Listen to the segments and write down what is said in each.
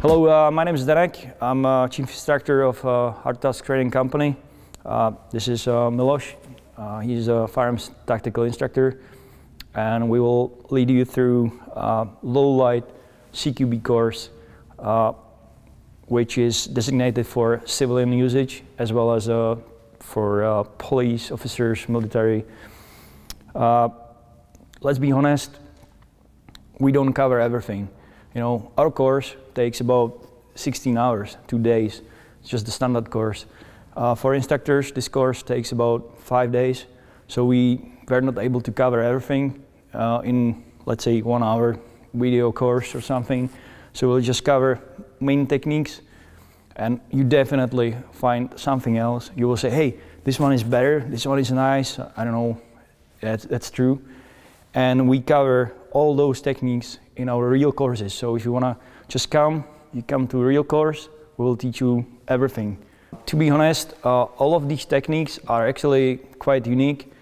Hello, my name is Danek. I'm chief instructor of Hard Task Training Company. This is Miloš. He's a firearms tactical instructor, and we will lead you through low light CQB course, which is designated for civilian usage as well as for police officers, military. Let's be honest, we don't cover everything. You know, our course takes about 16 hours, 2 days. It's just the standard course. For instructors, this course takes about 5 days. So we were not able to cover everything in, let's say, 1 hour video course or something. So we'll just cover main techniques, and you definitely find something else. You will say, hey, this one is better, this one is nice. I don't know, that's true. And we cover all those techniques in our real courses. So if you want to just come, you come to a real course, we will teach you everything. To be honest, all of these techniques are actually quite unique,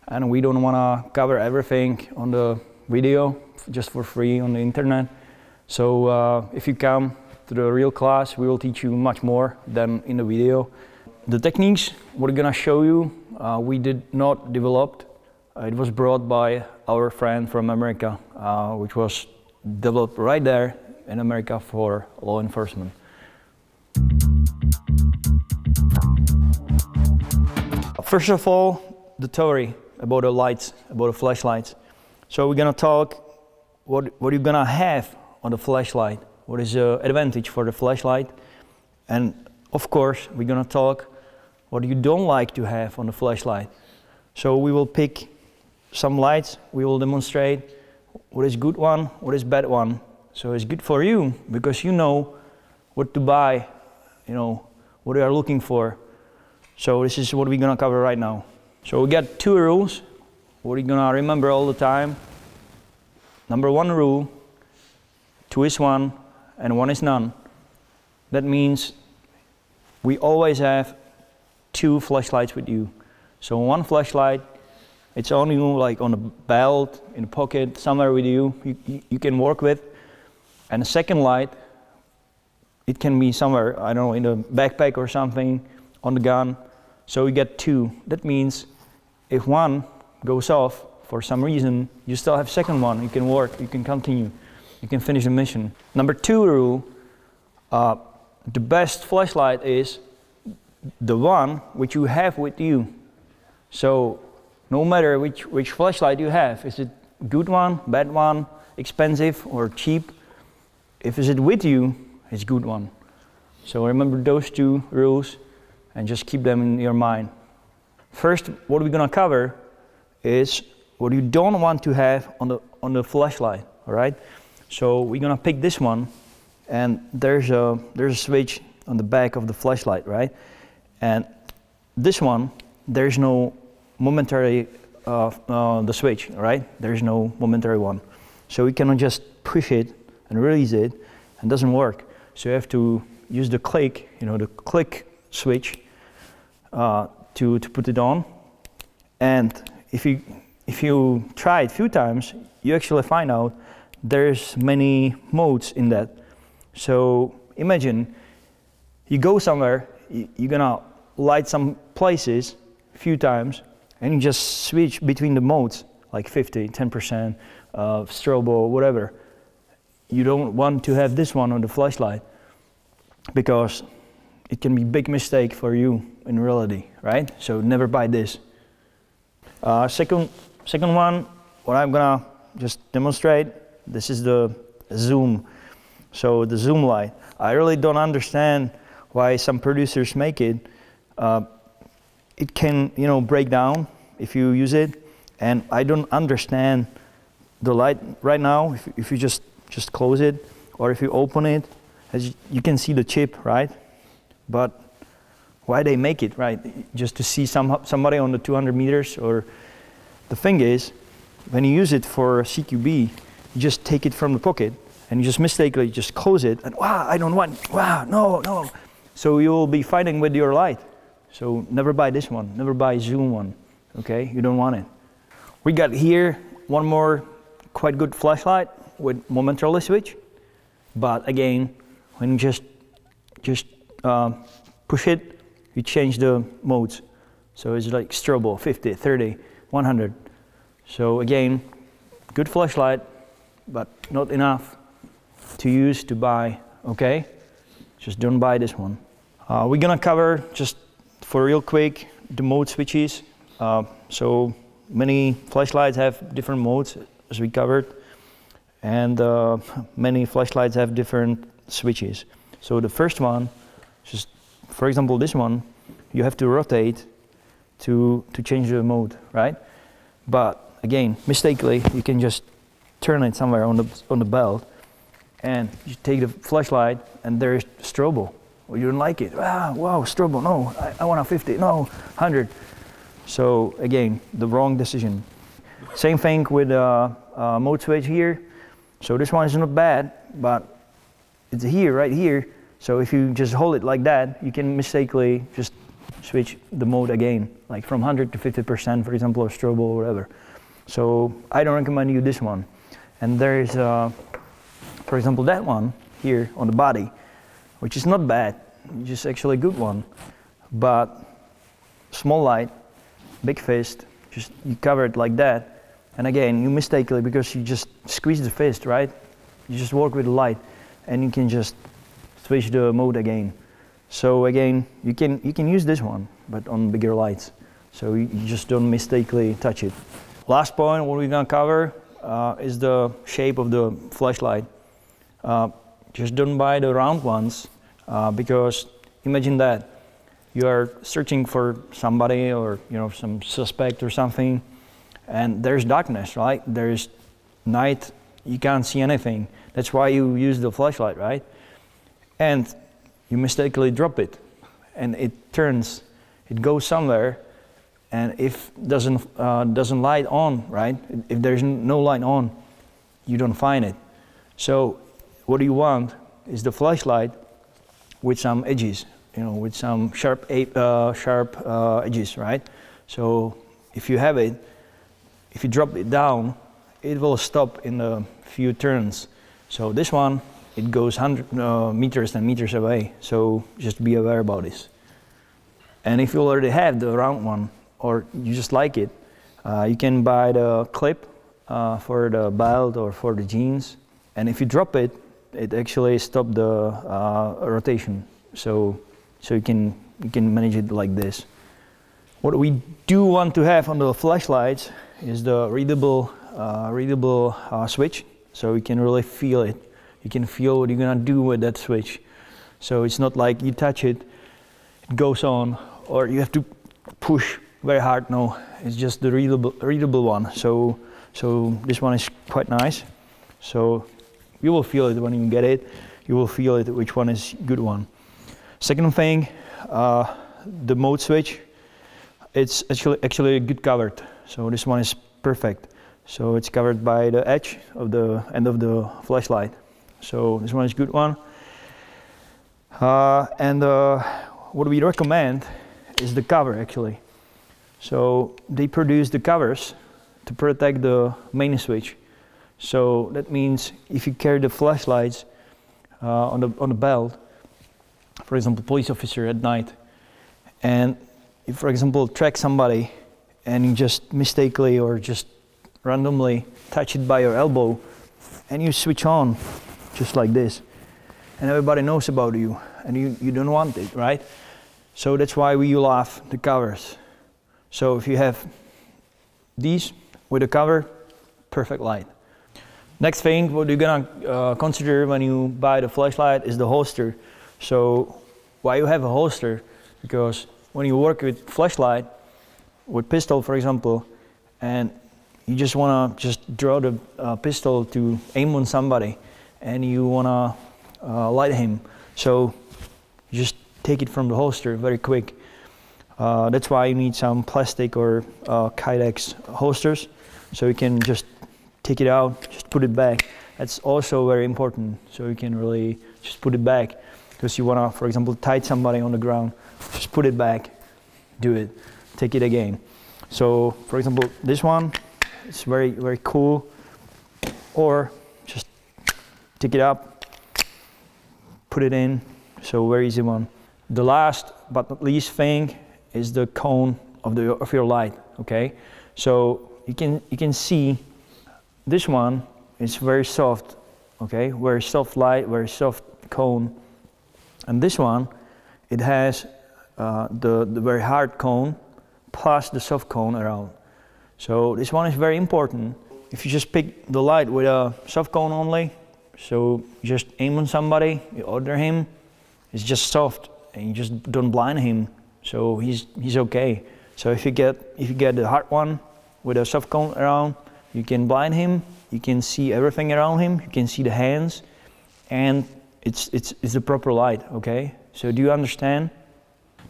and we don't want to cover everything on the video just for free on the internet. So if you come to the real class, we will teach you much more than in the video. The techniques we're gonna show you, we did not develop. It was brought by our friend from America, which was developed right there in America for law enforcement. First of all, the theory about the lights, about the flashlights. So we're gonna talk what you're gonna have on the flashlight, what is the advantage for the flashlight, and of course we're gonna talk what you don't like to have on the flashlight. So we will pick some lights, we will demonstrate what is good one, what is bad one. So it's good for you because you know what to buy, you know, what you are looking for. So this is what we're gonna cover right now. So we got 2 rules, what you're gonna remember all the time. Number 1 rule, 2 is 1 and 1 is none. That means we always have 2 flashlights with you. So 1 flashlight, it's only like on a belt, in a pocket, somewhere with you, you can work with. And the second light, it can be somewhere, I don't know, in a backpack or something, on the gun. So we get 2. That means if one goes off for some reason, you still have second one, you can work, you can continue, you can finish the mission. Number 2 rule, the best flashlight is the one which you have with you. So no matter which flashlight you have, is it good one, bad one, expensive or cheap, if is it with you, it's good one. So remember those 2 rules and just keep them in your mind. First, what we're gonna cover is what you don't want to have on the flashlight, all right? So we're gonna pick this one, and there's a switch on the back of the flashlight, right? And this one, there's no momentary the switch, right? There's no momentary one. So we cannot just push it and release it, and it doesn't work. So you have to use the click, you know, the click switch to put it on. And if you try it a few times, you actually find out there's many modes in that. So imagine you go somewhere, you're gonna light some places a few times, and you just switch between the modes, like 50, 10%, strobo, whatever. You don't want to have this one on the flashlight because it can be a big mistake for you in reality, right? So never buy this. Second one, what I'm gonna just demonstrate, this is the zoom. So the zoom light. I really don't understand why some producers make it. It can, you know, break down if you use it, and I don't understand the light right now. If you just close it, or if you open it, as you can see the chip, right? But why they make it, right? Just to see somebody on the 200 meters, or the thing is, when you use it for CQB, you just take it from the pocket and you just mistakenly just close it, and wow, I don't want, wow, no. So you will be fighting with your light. So never buy this one, never buy zoom one. okay? You don't want it. We got here one more quite good flashlight with momentarily switch, but again, when you just push it, you change the modes. So it's like strobo, 50, 30, 100. So again, good flashlight, but not enough to use to buy, okay? Just don't buy this one. We're gonna cover, just for real quick, the mode switches. So many flashlights have different modes, as we covered, and many flashlights have different switches. So the first one, just for example this one, you have to rotate to change the mode, right? But again, mistakenly, you can just turn it somewhere on the belt, and you take the flashlight, and there is strobo. Or you don't like it. Ah, wow, strobo. No, I want a 50. No, 100. So again, the wrong decision. Same thing with mode switch here. So this one is not bad, but it's here, right here. So if you just hold it like that, you can mistakenly just switch the mode again, like from 100 to 50%, for example, or strobo or whatever. So I don't recommend you this one. And there is, for example, that one here on the body, which is not bad, just actually a good one. But small light, big fist, just you cover it like that. And again, you mistakenly, because you just squeeze the fist, right? You just work with the light, and you can just switch the mode again. So again, you can use this one, but on bigger lights. So you just don't mistakenly touch it. Last point, what we're gonna cover is the shape of the flashlight. Just don't buy the round ones, because imagine that you are searching for somebody, or some suspect or something, and there's darkness, right? There's night, you can't see anything. That's why you use the flashlight, right? And you mistakenly drop it, and it turns, it goes somewhere, and if doesn't light on, right? If there's no light on, you don't find it. So what you want is the flashlight with some edges, with some sharp edges, right? So if you have it, if you drop it down, it will stop in a few turns. So this one, it goes 100 meters and meters away. So just be aware about this. And if you already have the round one, or you just like it, you can buy the clip for the belt or for the jeans. And if you drop it, it actually stops the rotation. So you can manage it like this. What we do want to have on the flashlights is the readable switch, so you can really feel it. You can feel what you're gonna do with that switch. So it's not like you touch it, it goes on, or you have to push very hard. No, it's just the readable one. So this one is quite nice. So you will feel it when you get it. You will feel it which one is good one. Second thing, the mode switch. It's actually good covered. So this one is perfect. So it's covered by the edge of the end of the flashlight. So this one is a good one. And what we recommend is the cover actually. So they produce the covers to protect the main switch. So that means if you carry the flashlights on the belt, for example, police officer at night, and if, for example, track somebody and you just mistakenly or just randomly touch it by your elbow, and you switch on just like this, and everybody knows about you, and you don't want it, right? So that's why we love the covers. So if you have these with a cover, perfect light. Next thing, what you're gonna consider when you buy the flashlight is the holster. So why you have a holster? Because when you work with flashlight, with pistol for example, and you just wanna draw the pistol to aim on somebody, and you wanna light him, so you just take it from the holster very quick. That's why you need some plastic or Kydex holsters, so you can just take it out, just put it back. That's also very important, so you can really just put it back, because you wanna, for example, tie somebody on the ground, just put it back, do it, take it again. So for example, this one, it's very, very cool. Or just take it up, put it in, so very easy one. The last but not least thing is the cone of your light, okay? So you can see this one is very soft, okay? Very soft light, very soft cone. And this one, it has the very hard cone plus the soft cone around. So this one is very important. If you just pick the light with a soft cone only, so you just aim on somebody, you order him, it's just soft, and you just don't blind him, so he's okay. So if you get the hard one with a soft cone around, you can blind him, you can see everything around him, you can see the hands, and it's the proper light, okay? So do you understand?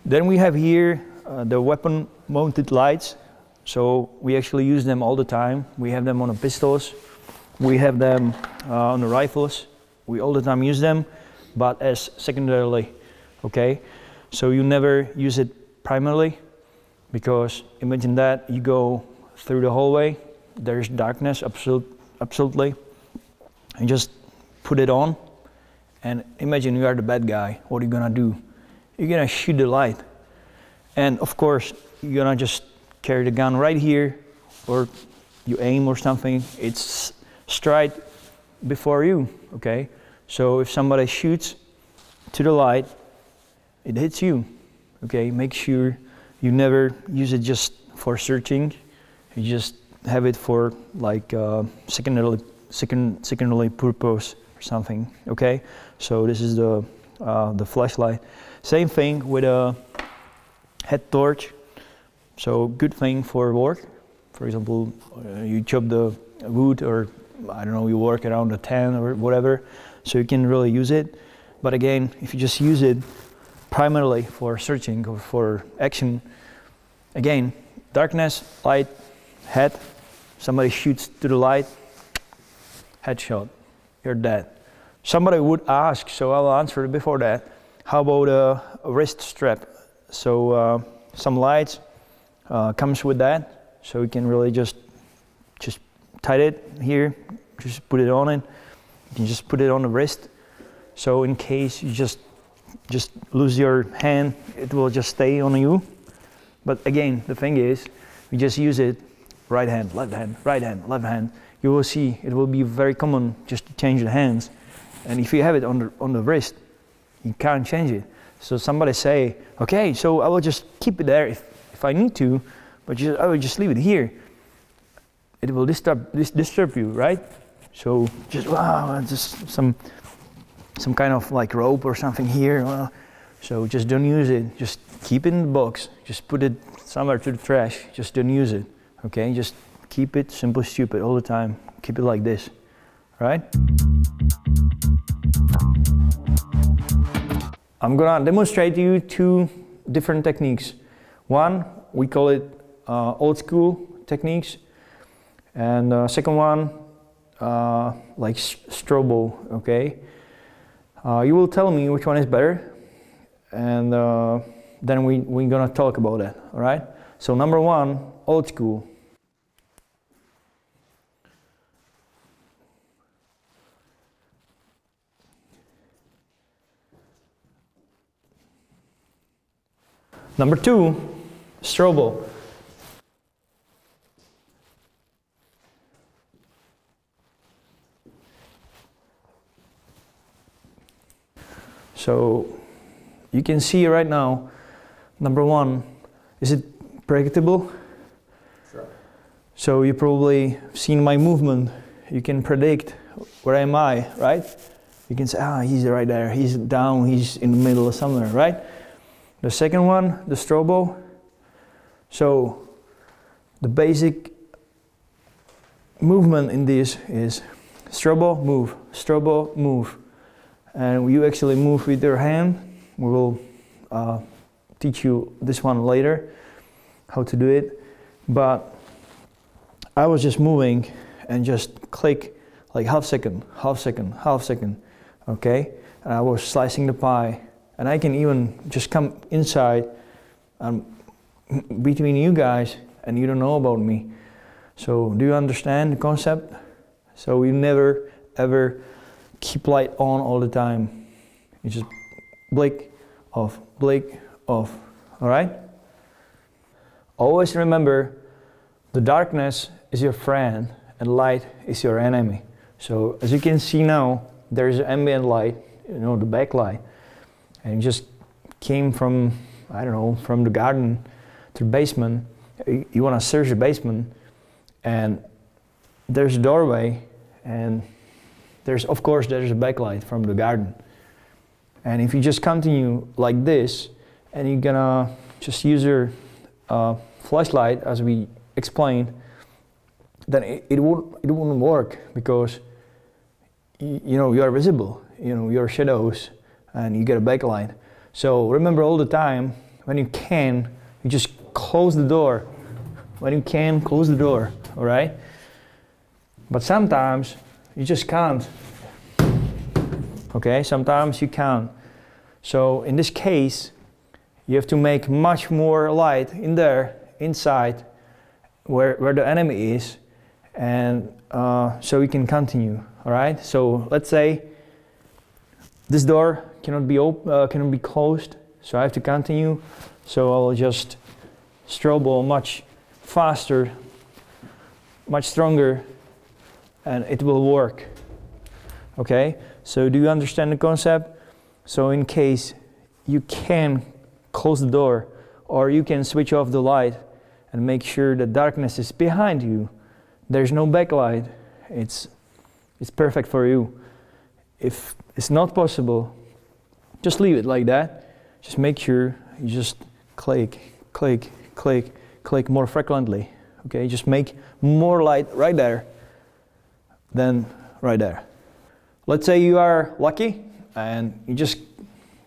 Then we have here the weapon mounted lights. So we actually use them all the time. We have them on the pistols, we have them on the rifles. We all the time use them, but as secondarily, okay? So you never use it primarily, because imagine that you go through the hallway, there's darkness, absolutely, and just put it on, and imagine you are the bad guy. What are you gonna do? You're gonna shoot the light, and of course you're gonna just carry the gun right here, or you aim or something, it's straight before you, okay? So if somebody shoots to the light, it hits you, okay? Make sure you never use it just for searching, you just have it for like secondary purpose or something, okay? So this is the flashlight. Same thing with a head torch. So good thing for work. For example, you chop the wood, or I don't know, you work around the tent or whatever, so you can really use it. But again, if you just use it primarily for searching or for action, again, darkness, light, head, somebody shoots to the light, headshot, you're dead. Somebody would ask, so I'll answer it before that, how about a wrist strap? So some lights comes with that, so you can really just tie it here, just put it on it. You can just put it on the wrist, so in case you just lose your hand, it will just stay on you. But again, the thing is, we just use it right hand, left hand, right hand, left hand. You will see it will be very common just to change the hands, and if you have it on the wrist, you can't change it. So somebody say, okay, so I will just keep it there if I need to, but I will just leave it here. It will disturb you, right? So just just some kind of like rope or something here. So just don't use it. Just keep it in the box. Just put it somewhere to the trash. Just don't use it. Okay? Just keep it simple, stupid all the time. Keep it like this, right? I'm gonna demonstrate to you two different techniques. One, we call it old school techniques, and second one, like strobo, okay? You will tell me which one is better, and then we're gonna talk about that, all right? So number one, old school. Number two, strobo. So you can see right now, number one, is it predictable? Sure. So you probably seen my movement. You can predict where am I, right? You can say, he's right there, he's down, he's in the middle of somewhere, right? The second one, the strobo. So the basic movement in this is strobo, move. And you actually move with your hand. We will teach you this one later, how to do it. But I was just moving and just click like half second, okay? And I was slicing the pie. And I can even just come inside between you guys and you don't know about me. So do you understand the concept? So you never ever keep light on all the time. You just blink off, all right? Always remember, the darkness is your friend and light is your enemy. So as you can see now, there's ambient light, you know, the backlight, and it just came from, I don't know, from the garden to the basement. You want to search the basement, and there's a doorway, and of course there's a backlight from the garden. And if you just continue like this, and you're gonna just use your flashlight as we explained, then it wouldn't work, because you know, you are visible, you know, your shadows, and you get a backlight. So remember, all the time, when you can, you just close the door. When you can, close the door, all right? But sometimes you just can't. Okay, sometimes you can't. So in this case, you have to make much more light in there, inside, where the enemy is, and so we can continue. All right. So let's say this door cannot be closed, so I have to continue. So I'll just strobe much faster, much stronger, and it will work. Okay. So do you understand the concept? So in case you can close the door, or you can switch off the light and make sure that darkness is behind you, there's no backlight, it's perfect for you. If it's not possible, just leave it like that. Just make sure you just click more frequently. Okay, just make more light right there than right there. Let's say you are lucky and you just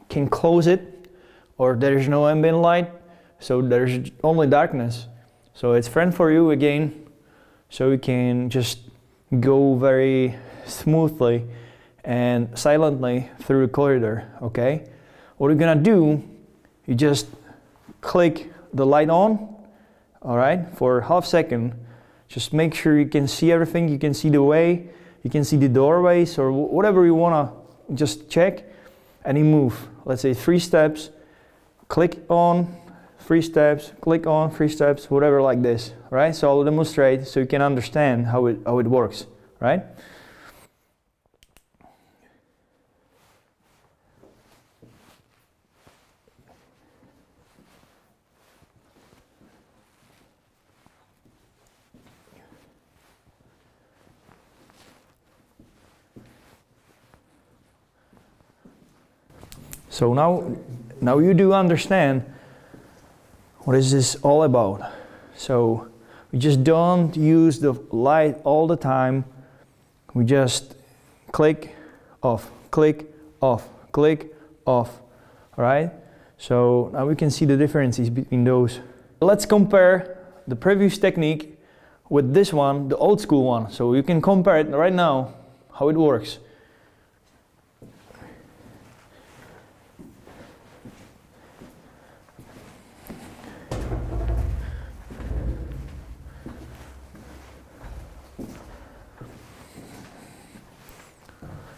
can close it, or there's no ambient light, so there's only darkness. So it's friend for you again, so you can just go very smoothly and silently through the corridor. Okay, what you're gonna do, you just click the light on, all right, for half second. Just make sure you can see everything, you can see the way, you can see the doorways, or whatever you wanna just check, and you move. Let's say 3 steps, click on, 3 steps, click on, 3 steps, whatever, like this, right? So I'll demonstrate so you can understand how it works, right? So now you do understand what is this all about. So we just don't use the light all the time. We just click off, all right? So now we can see the differences between those. Let's compare the previous technique with this one, the old school one. So you can compare it right now, how it works.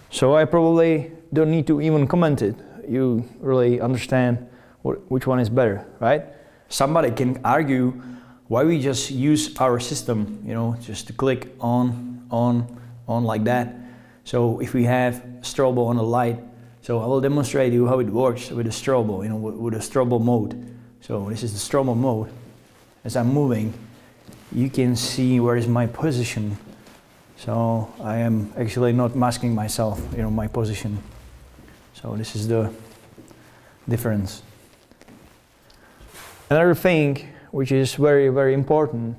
So I probably don't need to even comment it. You really understand which one is better, right? Somebody can argue why we just use our system, you know, just to click on like that. So if we have strobo on a light, so I will demonstrate you how it works with the strobo, you know, with the strobo mode. So this is the strobo mode. As I'm moving, you can see where is my position. So I am actually not masking myself, you know, my position. So this is the difference. Another thing which is very, very important,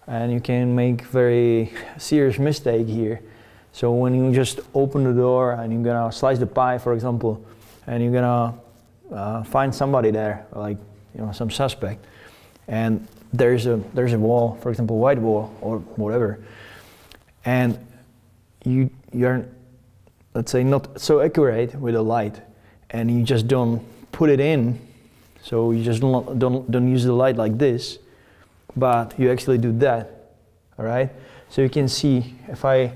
and you can make very serious mistake here. So when you just open the door and you're gonna slice the pie, for example, and you're gonna find somebody there, like, you know, some suspect, and there's a wall, for example, white wall or whatever, and you're, let's say, not so accurate with the light, and you just don't put it in, so you just don't use the light like this. but you actually do that, all right? So you can see if I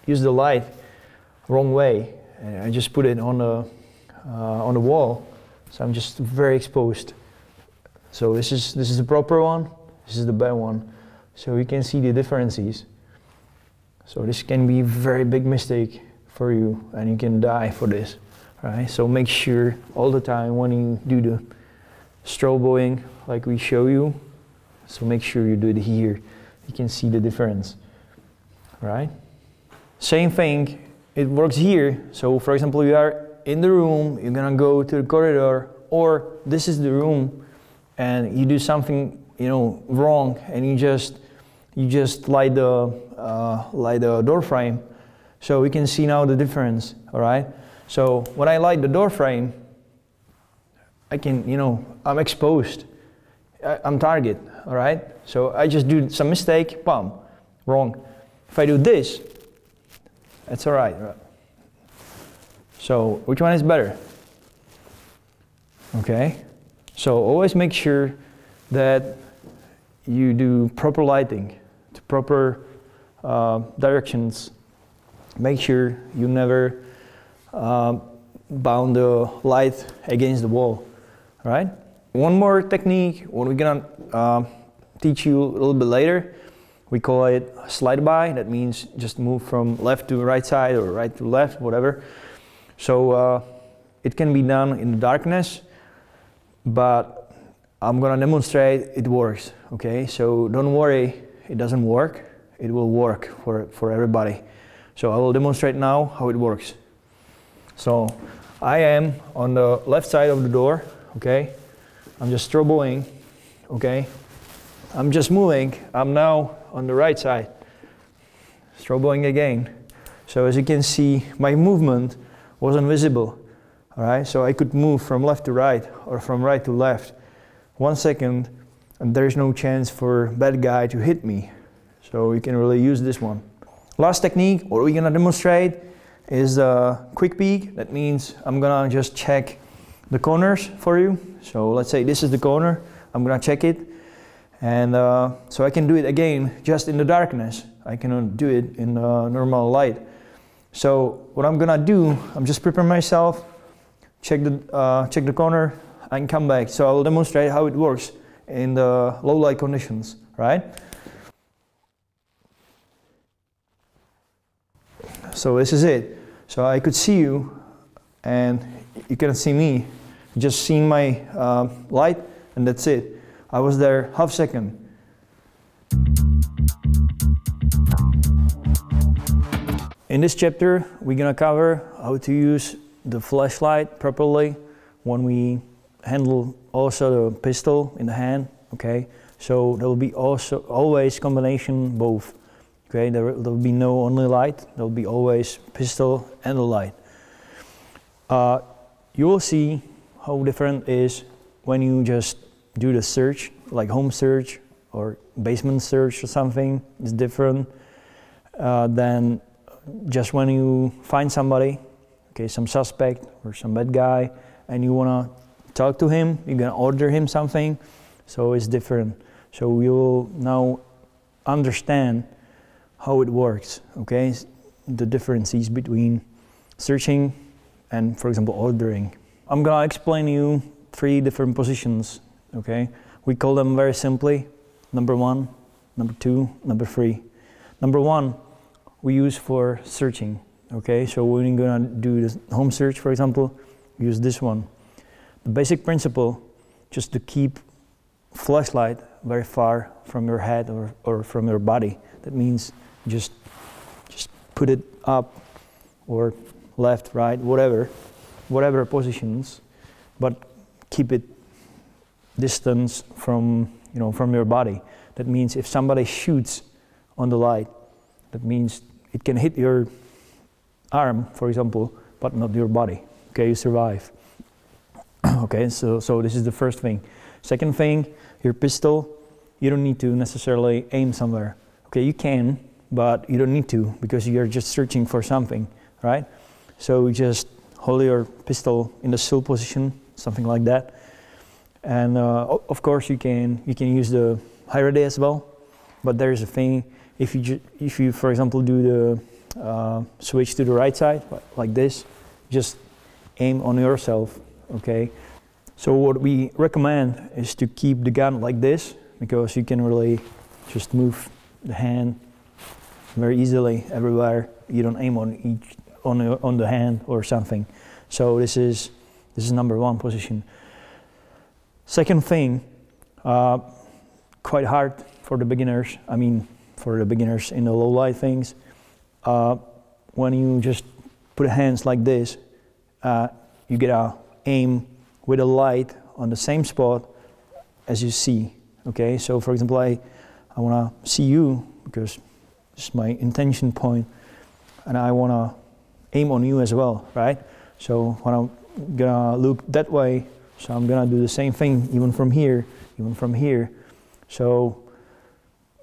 use the light wrong way, and I just put it on the wall, so I'm just very exposed. So this is the proper one, this is the bad one. So you can see the differences. So this can be a very big mistake for you, and you can die for this, right? So make sure all the time when you do the stroboing, like we show you, so make sure you do it here. You can see the difference, right? Same thing, it works here. So for example, you are in the room, you're gonna go to the corridor, or this is the room, and you do something, you know, wrong, and you just light the door frame. So we can see now the difference, all right? So when I light the door frame, I can, you know, I'm exposed, I'm target, all right? So I just do some mistake, bam, wrong. If I do this, that's all right. So which one is better? Okay, so always make sure that you do proper lighting, to proper directions. Make sure you never bound the light against the wall, right? One more technique, what we're gonna teach you a little bit later, we call it slide by. That means just move from left to right side or right to left, whatever. So it can be done in the darkness, but I'm gonna demonstrate it works, okay? So don't worry, it doesn't work. It will work for everybody. So I will demonstrate now how it works. So I am on the left side of the door, okay? I'm just stroboing, okay? I'm just moving, I'm now on the right side. Stroboing again. So as you can see, my movement wasn't visible, all right? So I could move from left to right or from right to left. 1 second, and there's no chance for bad guy to hit me. So you can really use this one. Last technique, what we're gonna demonstrate is a quick peek. That means I'm gonna just check the corners for you. So let's say this is the corner, I'm gonna check it. And so I can do it again just in the darkness. I cannot do it in normal light. So what I'm gonna do, I'm just prepare myself, check the corner, and come back. So I will demonstrate how it works in the low light conditions, right? So this is it. So I could see you, and you cannot see me. You just see my light, and that's it. I was there half second. In this chapter, we're gonna cover how to use the flashlight properly when we handle also the pistol in the hand, okay? So there will be also always combination both, okay? There will be no only light, there will be always pistol and the light. You will see how different it is when you just do the search, like home search or basement search or something. It's different than just when you find somebody, okay, some suspect or some bad guy, and you wanna talk to him, you're gonna order him something, so it's different. So you will now understand how it works, okay? The differences between searching and, for example, ordering. I'm gonna explain you 3 different positions, okay? We call them very simply, number 1, number 2, number 3. Number 1, we use for searching, okay? So when you're gonna do the home search, for example, use this one. The basic principle, just to keep flashlight very far from your head or from your body. That means just put it up or left, right, whatever positions, but keep it distance from, you know, from your body. That means if somebody shoots on the light, that means it can hit your arm, for example, but not your body. Okay, you survive. Okay, so this is the first thing. Second thing, your pistol, you don't need to necessarily aim somewhere. Okay, you can, but you don't need to because you're just searching for something, right? So just hold your pistol in the still position, something like that. And of course you can use the high ready as well, but there's a thing, if you for example do the switch to the right side like this, just aim on yourself, okay? So what we recommend is to keep the gun like this, because you can really just move the hand very easily everywhere. You don't aim on the hand or something. So this is number one position. Second thing, quite hard for the beginners. I mean, for the beginners in the low light things. When you just put hands like this, you gotta aim with a light on the same spot as you see. Okay, so for example, I wanna see you because it's my intention point, and I wanna aim on you as well, right? So when I'm gonna look that way, so I'm gonna do the same thing even from here, even from here. So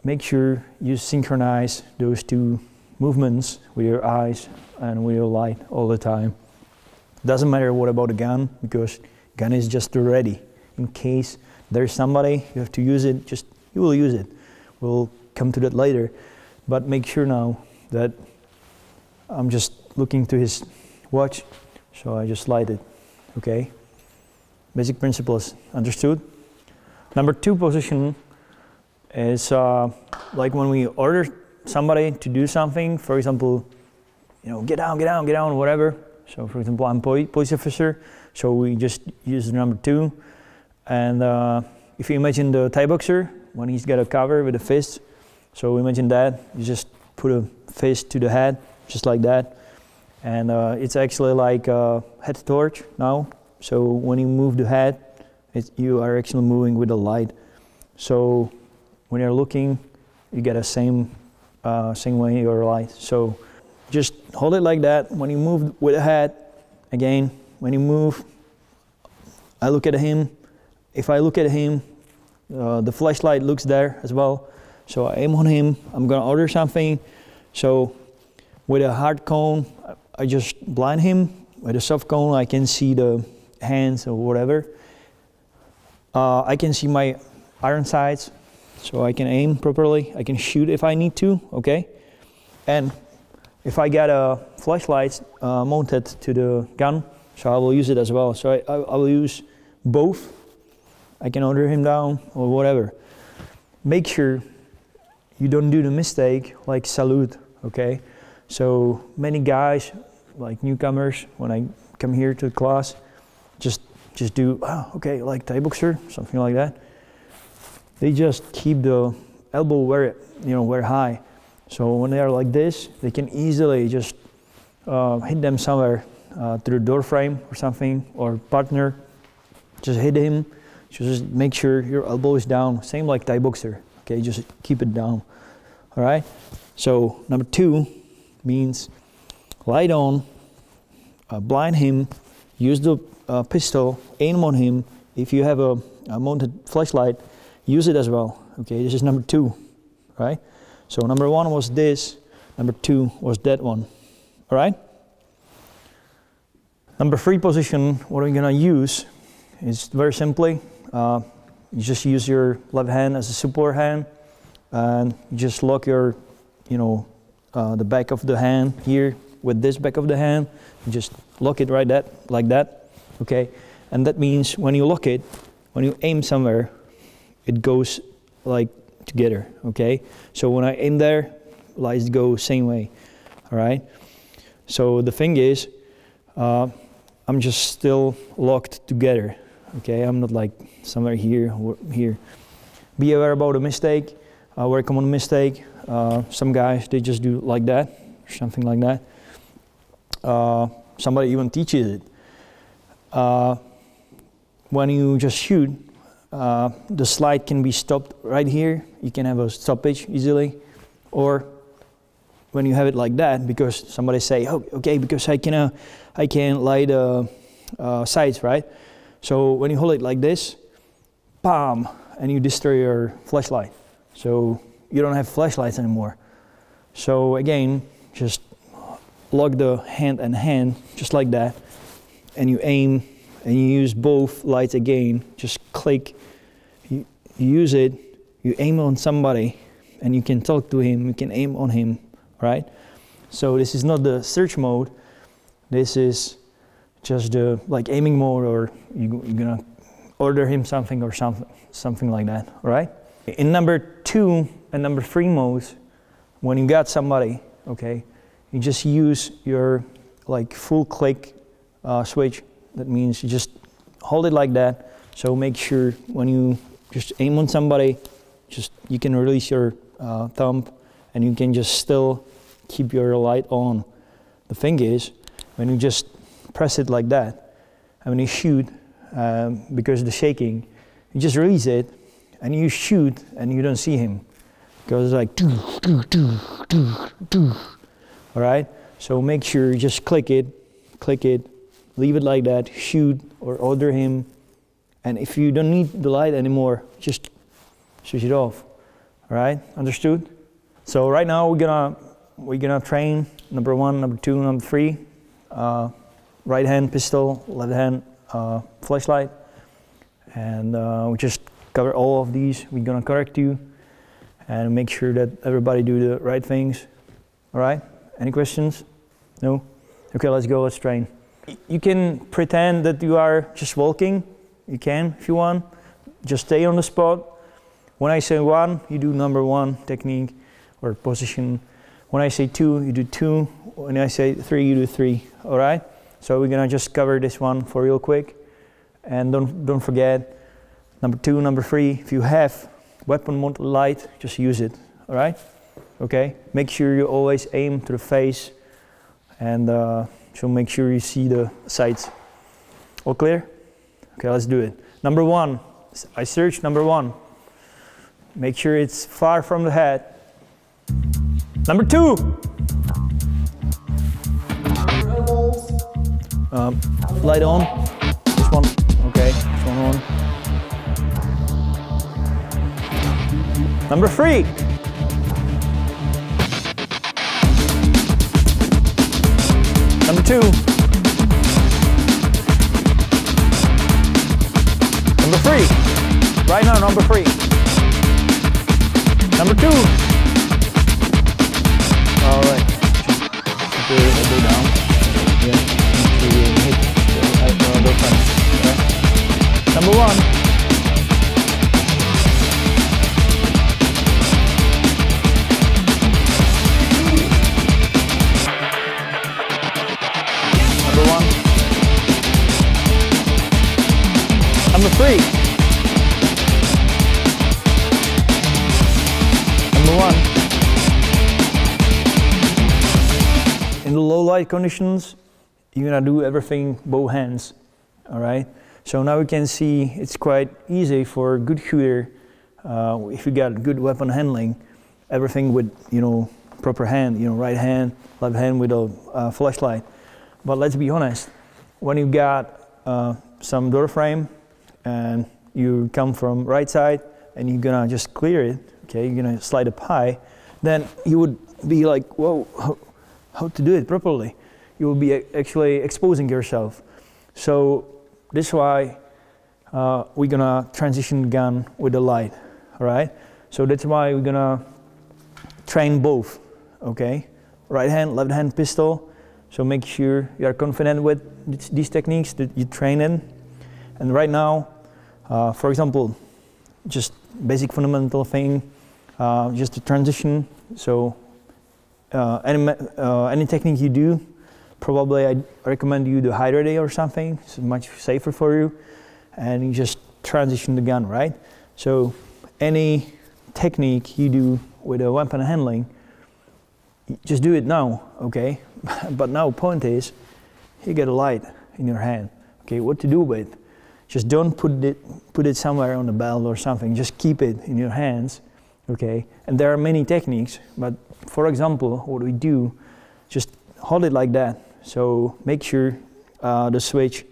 make sure you synchronize those two movements with your eyes and with your light all the time. Doesn't matter what about the gun, because gun is just ready. In case there's somebody, you have to use it, you will use it. We'll come to that later. But make sure now that I'm just looking to his watch, so I just light it, okay? Basic principles understood. Number two position is like when we order somebody to do something, for example, get down, whatever. So for example, I'm police officer, so we just use the number two. And if you imagine the Thai boxer, when he's got a cover with a fist, so imagine that, you just put a fist to the head, just like that. And it's actually like a head torch now. So when you move the head, you are actually moving with the light. So when you're looking, you get the same way your light. So just hold it like that. When you move with the head, again, when you move, I look at him. If I look at him, the flashlight looks there as well. So I aim on him, I'm gonna order something. So with a hard cone, I just blind him. With a soft cone, I can see the hands or whatever. I can see my iron sights, so I can aim properly. I can shoot if I need to, okay? And if I got a flashlight mounted to the gun, so I will use it as well. So I will use both. I can order him down or whatever. Make sure you don't do the mistake like salute, okay? So many guys, like newcomers, when I come here to class, just do, okay, like Thai boxer, something like that. They just keep the elbow very high. So when they are like this, they can easily just hit them somewhere through the door frame or something, or partner. Just hit him. Just make sure your elbow is down. Same like Thai boxer. Okay, just keep it down. All right. So number two means light on, blind him, use the pistol, aim on him. If you have a mounted flashlight, use it as well. Okay, this is number two, right? So number one was this, number two was that one, all right? Number three position, what we're gonna use is very simply, you just use your left hand as a support hand, and you just lock your, the back of the hand here with this back of the hand. You just lock it like that, okay? And that means when you lock it, when you aim somewhere, it goes like together, okay? So when I aim there, lights go same way, all right? So the thing is, I'm just still locked together, okay? I'm not like somewhere here or here. Be aware about a mistake, a very common mistake. Some guys, they just do like that, or something like that. Somebody even teaches it. When you just shoot, the slide can be stopped right here. You can have a stoppage easily, or when you have it like that, because somebody say, oh, okay, because I can light sights, right? So when you hold it like this, bam, and you destroy your flashlight. So you don't have flashlights anymore. So again, just lock the hand and hand just like that, and you aim and you use both lights again, just click, you use it, you aim on somebody, and you can talk to him, you can aim on him, right? So this is not the search mode, this is just the like aiming mode, or you're gonna order him something or something like that, right? In number 2 and number 3 modes, when you got somebody, okay, you just use your like full click switch. That means you just hold it like that. So make sure when you just aim on somebody, just you can release your thumb and you can just still keep your light on. The thing is, when you just press it like that, and when you shoot, because of the shaking, you just release it and you shoot and you don't see him. Because it's like doo, doo, doo, doo, doo. All right, so make sure you just click it, leave it like that, shoot or order him, and if you don't need the light anymore, just switch it off. All right, understood? So right now we're gonna train number 1, number 2, number 3, right hand pistol, left hand flashlight, and we just cover all of these. We're gonna correct you and make sure that everybody do the right things. All right? Any questions? No? Okay, let's go, let's train. You can pretend that you are just walking. You can, if you want. Just stay on the spot. When I say 1, you do number 1 technique or position. When I say 2, you do 2. When I say 3, you do 3. All right? So we're gonna just cover this one for real quick. And don't forget, number 2, number 3, if you have weapon mode light, just use it. All right? Okay, make sure you always aim to the face, and so make sure you see the sights. All clear? Okay, let's do it. Number 1, I search number 1. Make sure it's far from the head. Number 2. Light on. This one. Okay, this one on. Number 3. Number 2. Number 3. Right now, number 3. Number 2. All right. Just go down. Yeah. Hit the front. Okay. Number 1. Number 3. Number 1. In the low light conditions, you're gonna do everything both hands. All right. So now we can see it's quite easy for a good shooter. If you got good weapon handling, everything with proper hand, right hand, left hand with a flashlight. But let's be honest, when you got some door frame and you come from right side and you're gonna just clear it, okay, you're gonna slide up high, then you would be like, whoa, how to do it properly? You will be actually exposing yourself. So this is why we're gonna transition the gun with the light, all right? So that's why we're gonna train both, okay? Right hand, left hand pistol. So make sure you are confident with these techniques that you train in. And right now, for example, just basic fundamental thing, just the transition. So any technique you do, probably I recommend you do high ready or something. It's much safer for you. And you just transition the gun, right? So any technique you do with a weapon handling, just do it now, okay? But now point is, you get a light in your hand, okay? What to do with? Just don't put it somewhere on the belt or something. Just keep it in your hands, okay? And there are many techniques, but for example, what we do, just hold it like that. So make sure the switch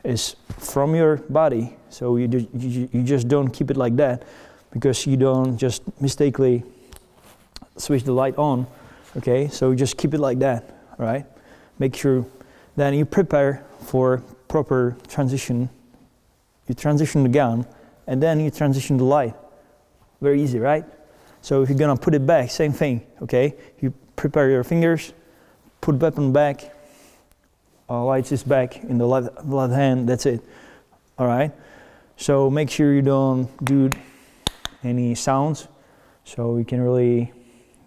is from your body. So you just don't keep it like that, because you don't just mistakenly switch the light on, okay? So just keep it like that, right? Make sure then you prepare for proper transition. You transition the gun, and then you transition the light. Very easy, right? So if you're gonna put it back, same thing, okay? You prepare your fingers, put weapon back, lights is back in the left hand, that's it. All right? So make sure you don't do any sounds. So you can really,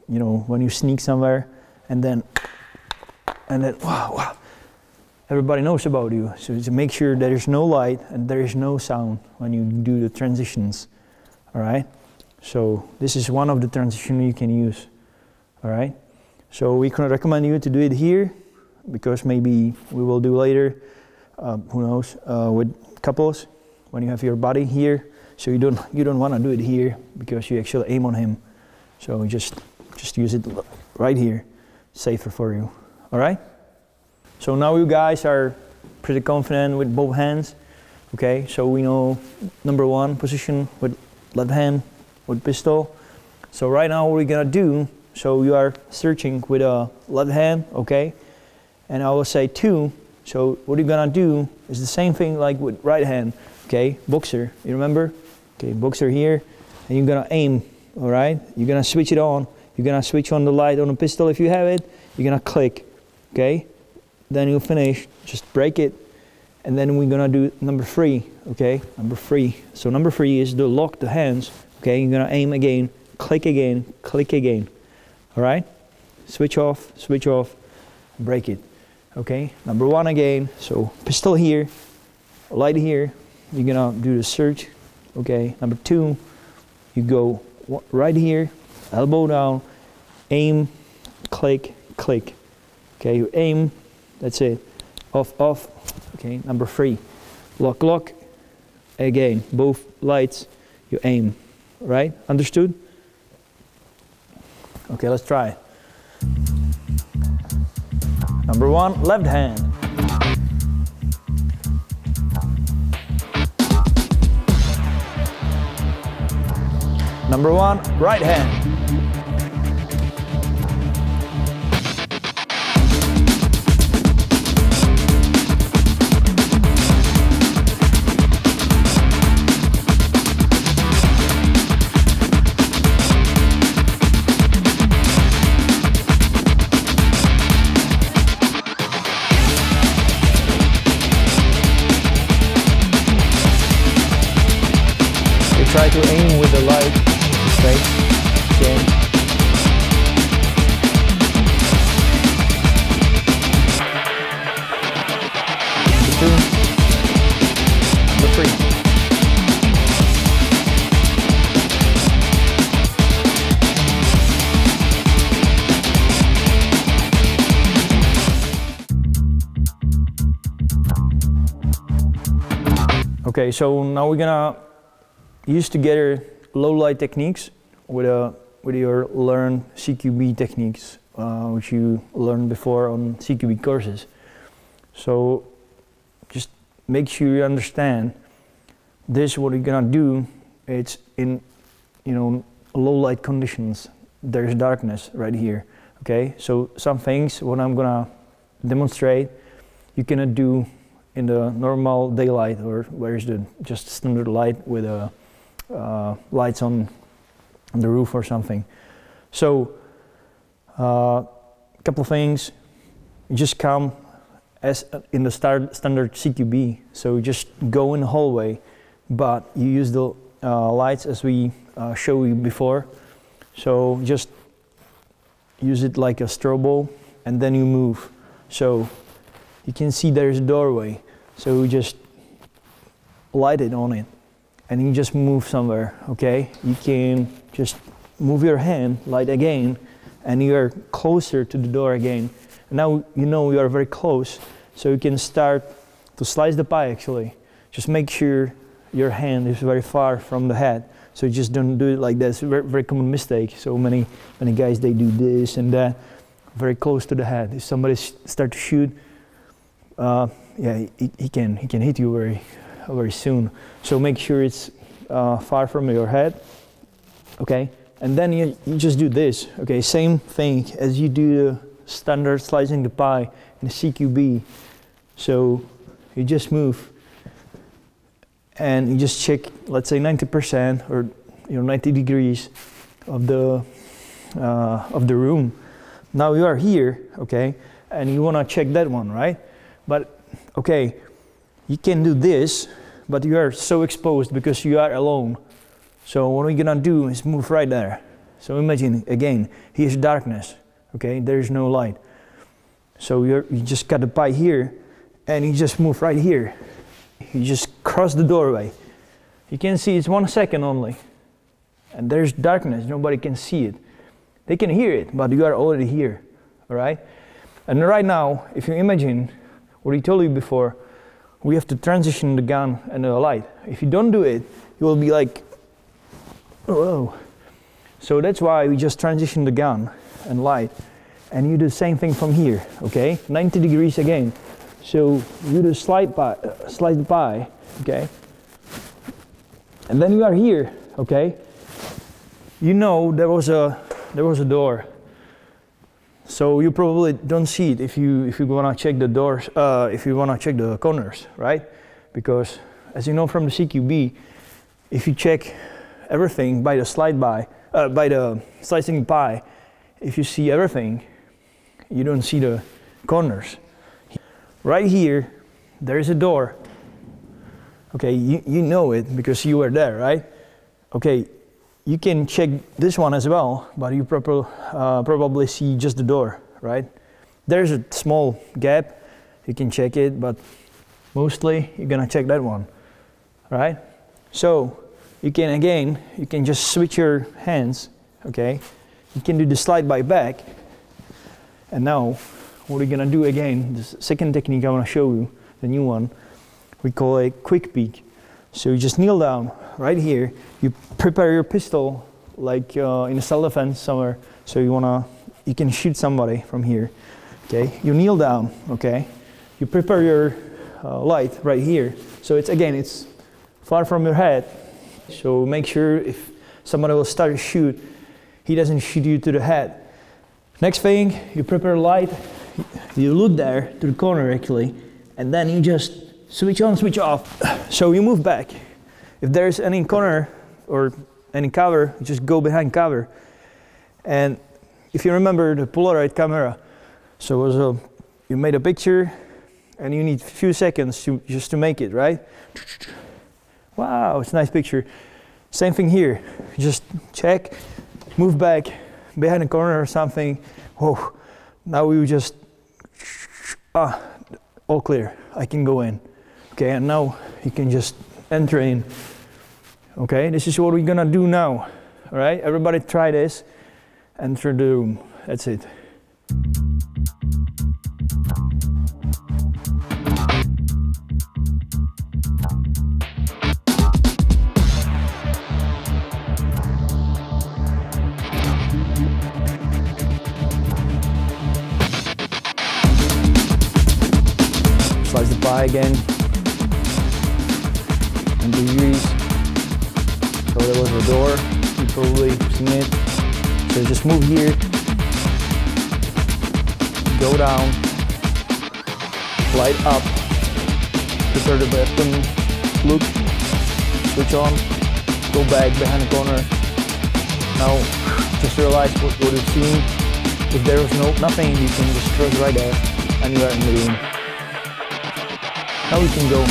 you know, when you sneak somewhere, and then wow, everybody knows about you. So to make sure there is no light and there is no sound when you do the transitions. All right? So this is one of the transitions you can use. All right? So we can recommend you to do it here, because maybe we will do later, who knows, with couples, when you have your buddy here. So you don't want to do it here, because you actually aim on him. So just use it right here, safer for you. All right? So now you guys are pretty confident with both hands. Okay, so we know number one position with left hand with pistol. So right now what we're gonna do, so you are searching with a left hand, okay? And I will say 2. So what you're gonna do is the same thing like with right hand, okay? Boxer, you remember? Okay, boxer here, and you're gonna aim, all right? You're gonna switch it on. You're gonna switch on the light on the pistol if you have it. You're gonna click, okay? Then you finish, just break it, and then we're gonna do number 3, okay? Number 3. So number 3 is to lock the hands, okay? You're gonna aim again, click again, click again, all right? Switch off, break it, okay? Number 1 again, so pistol here, light here, you're gonna do the search, okay? Number 2, you go right here, elbow down, aim, click, click, okay? You aim, that's it, off, off, okay? Number 3, lock, lock, again, both lights, you aim, right? Understood? Okay, let's try it. Number 1, left hand. Number 1, right hand. Try to aim with the light, okay? Again. Number 2. Number 3. Okay, so now we're gonna use together low light techniques with your learned CQB techniques, which you learned before on CQB courses. So just make sure you understand this. What you're gonna do, it's in, you know, low light conditions. There's darkness right here. Okay, so some things what I'm gonna demonstrate you cannot do in the normal daylight, or where is the just standard light with lights on the roof or something. So a couple of things, you just come as in the standard CQB, so you just go in the hallway, but you use the lights as we showed you before. So just use it like a strobo, and then you move. So you can see there's a doorway, so you just light it on it, and you just move somewhere, okay? You can just move your hand, light again, and you are closer to the door again. And now you know you are very close, so you can start to slice the pie actually. Just make sure your hand is very far from the head, so you just don't do it like that. It's a very, very common mistake. So many guys, they do this and that, very close to the head. If somebody starts to shoot, yeah, he can hit you very soon. So make sure it's far from your head, okay? And then you just do this, okay? Same thing as you do the standard slicing the pie in the CQB. So You just move and you just check, let's say 90% or 90 degrees of the room. Now you are here, okay, and you want to check that one, right? But okay, you can do this, but you are so exposed because you are alone. So what we're gonna do is move right there. So imagine again, here's darkness, okay, there is no light. So you just got the pie here, and you just move right here. You just cross the doorway. You can see it's 1 second only, and there's darkness. Nobody can see it. They can hear it, but you are already here, all right? And right now, if you imagine what I told you before, we have to transition the gun and the light. If you don't do it, you will be like, whoa. So that's why we just transition the gun and light, and you do the same thing from here, okay? 90 degrees again. So you do slide the pie, okay? And then you are here, okay? You know there was a door. So you probably don't see it if you wanna check the doors, if you wanna check the corners, right? Because as you know from the CQB, if you check everything by the slicing pie, if you see everything, you don't see the corners. Right here, there is a door. Okay, you know it because you were there, right? Okay, you can check this one as well, but you probably see just the door, right? There's a small gap, you can check it, but mostly you're gonna check that one, right? So you can just switch your hands, okay? You can do the slide by back, and now what we're gonna do again, the second technique I wanna show you, the new one, we call a quick peek. So you just kneel down right here, you prepare your pistol like in a self-defense somewhere, so you can shoot somebody from here, okay? You kneel down, okay? You prepare your light right here, so it's far from your head, so make sure if somebody will start to shoot, he doesn't shoot you to the head. Next thing, you prepare light, you look there to the corner actually, and then you just switch on, switch off. So you move back. If there's any corner or any cover, you just go behind cover. And if you remember the Polaroid camera, so you made a picture and you need a few seconds just to make it, right? Wow, it's a nice picture. Same thing here, just check, move back behind a corner or something. Whoa, now we just, all clear, I can go in. Okay, and now you can just enter in. Okay, this is what we're gonna do now. All right, everybody try this. Enter the room, that's it. Slice the pie again. And degrees. So there was a door, you probably seen it. So just move here, go down, light up, prepare the weapon, look, switch on, go back behind the corner. Now just realize what you've seen. If there was nothing, you can just cross right there and you are in the room. Now we can go.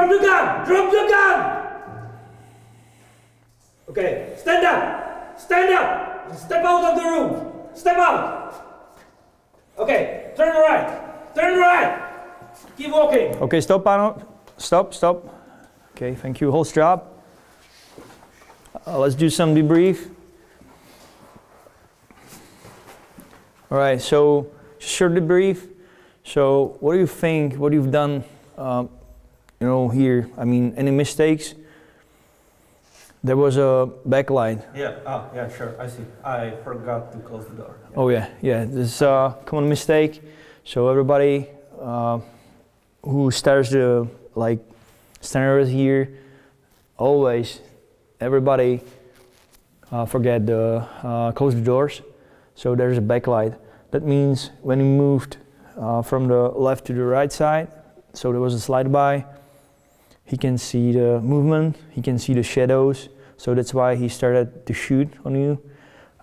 Drop the gun! Drop the gun! Okay, stand up! Stand up! Step out of the room! Step out! Okay, turn right! Turn right! Keep walking! Okay, stop, Arnold. Stop, stop. Okay, thank you. Hold strap. Let's do some debrief. All right, so short debrief. So what do you think, what you've done, here? I mean, any mistakes? There was a backlight. Yeah, yeah, sure, I see. I forgot to close the door. Yeah. Oh yeah, this is a common mistake. So everybody who starts the standards here, always, everybody forget to close the doors. So there's a backlight. That means when you moved from the left to the right side, so there was a slide by, he can see the movement, he can see the shadows, so that's why he started to shoot on you.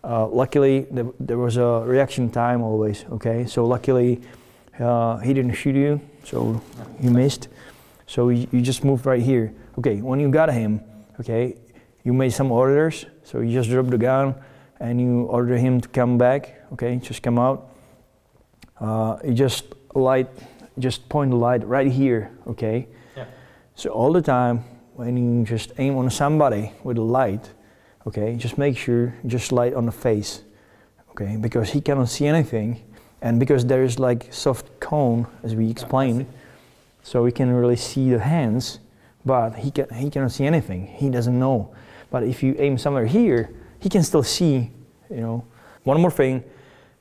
Luckily, there was a reaction time always, okay? So luckily, he didn't shoot you, so you missed. So you just moved right here. Okay, when you got him, okay, you made some orders, so you just dropped the gun and you order him to come back, okay, just come out. You just point the light right here, okay? Yeah. So all the time, when you just aim on somebody with a light, okay, just make sure you just light on the face, okay, because he cannot see anything, and because there is like soft cone, as we explained, so he can really see the hands, but he cannot see anything. He doesn't know. But if you aim somewhere here, he can still see, One more thing,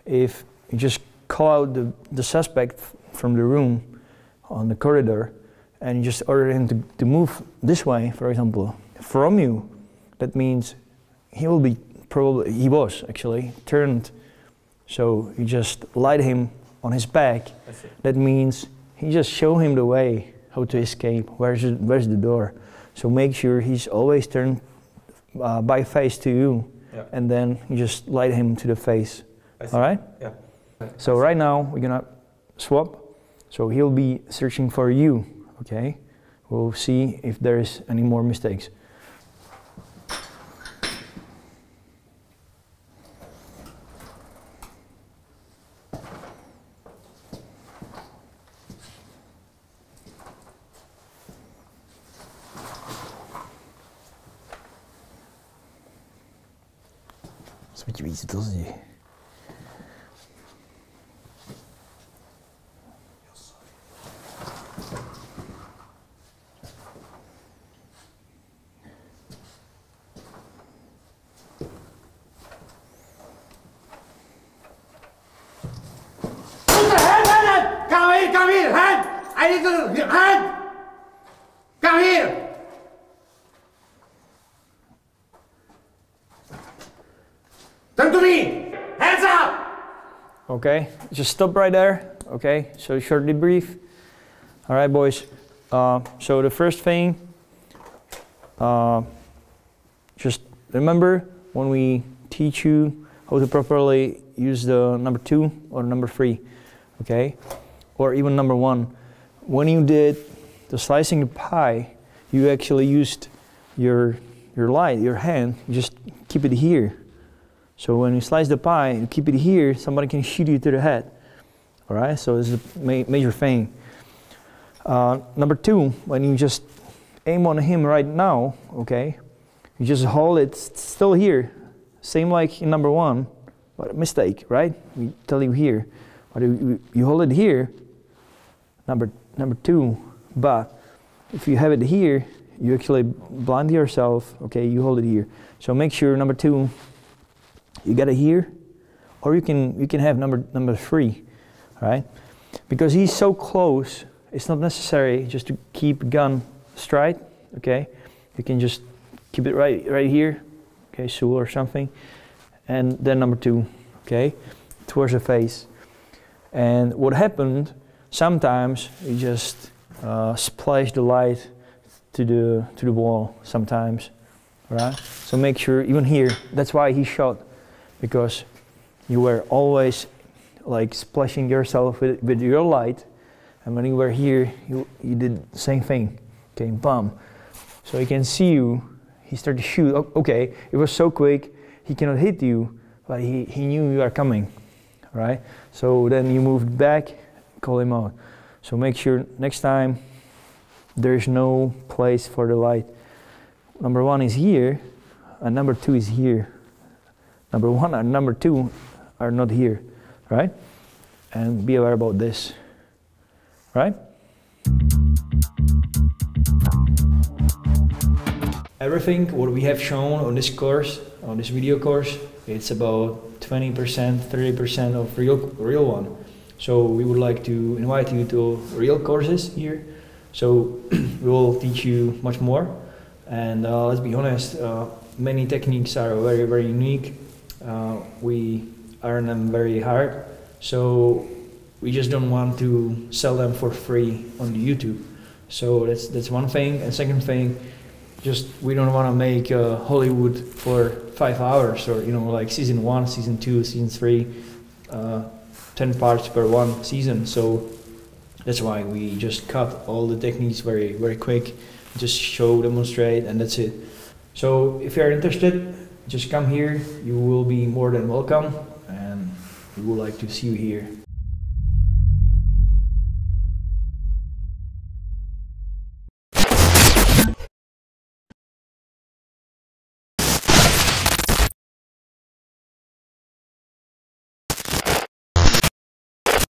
if you just call out the suspect from the room on the corridor, and you just order him to move this way, for example, from you, that means he was actually turned. So you just light him on his back. That means you just show him the way, how to escape, where's the door. So make sure he's always turned by face to you, yeah. And then you just light him to the face. All right? Yeah. So right now we're gonna swap. So he'll be searching for you, okay? We'll see if there's any more mistakes. Moet je iets doen, zie je. Come here, hand! I need to, hand! Come here! Turn to me! Hands up! Okay, just stop right there. Okay, so short debrief. All right, boys. So the first thing, just remember when we teach you how to properly use the number 2 or number 3, okay? Or even number 1. When you did the slicing the pie, you actually used your light, your hand, you just keep it here. So when you slice the pie, you keep it here, somebody can shoot you to the head. All right, so this is a major thing. Number 2, when you just aim on him right now, okay, you just hold it still here, same like in number 1, but a mistake, right? We tell you here, but you hold it here, number 2, but if you have it here, you actually blind yourself, okay, you hold it here. So make sure number 2, you got it here, or you can have number 3, right? Because he's so close, it's not necessary just to keep gun straight, okay? You can just keep it right here, okay, Sue or something, and then number 2, okay, towards the face. And what happened? Sometimes you just splash the light to the wall. Sometimes, right? So make sure even here. That's why he shot, because you were always like splashing yourself with your light, and when you were here, you did the same thing. Okay, bam. So he can see you. He started to shoot. Okay, it was so quick. He cannot hit you, but he knew you are coming, right? So then you moved back, call him out. So make sure next time there's no place for the light. Number 1 is here, and number 2 is here. Number 1 and number 2 are not here, right? And be aware about this, right? Everything what we have shown on this course, on this video course, it's about 20%, 30% of real one. So we would like to invite you to real courses here. So we will teach you much more. And let's be honest, many techniques are very, very unique. We earn them very hard. So we just don't want to sell them for free on YouTube. So that's one thing. And second thing, just we don't want to make Hollywood for 5 hours, or like season 1, season 2, season 3, 10 parts per one season. So that's why we just cut all the techniques very, very quick, just show, demonstrate, and that's it. So if you're interested, just come here. You will be more than welcome, and we would like to see you here.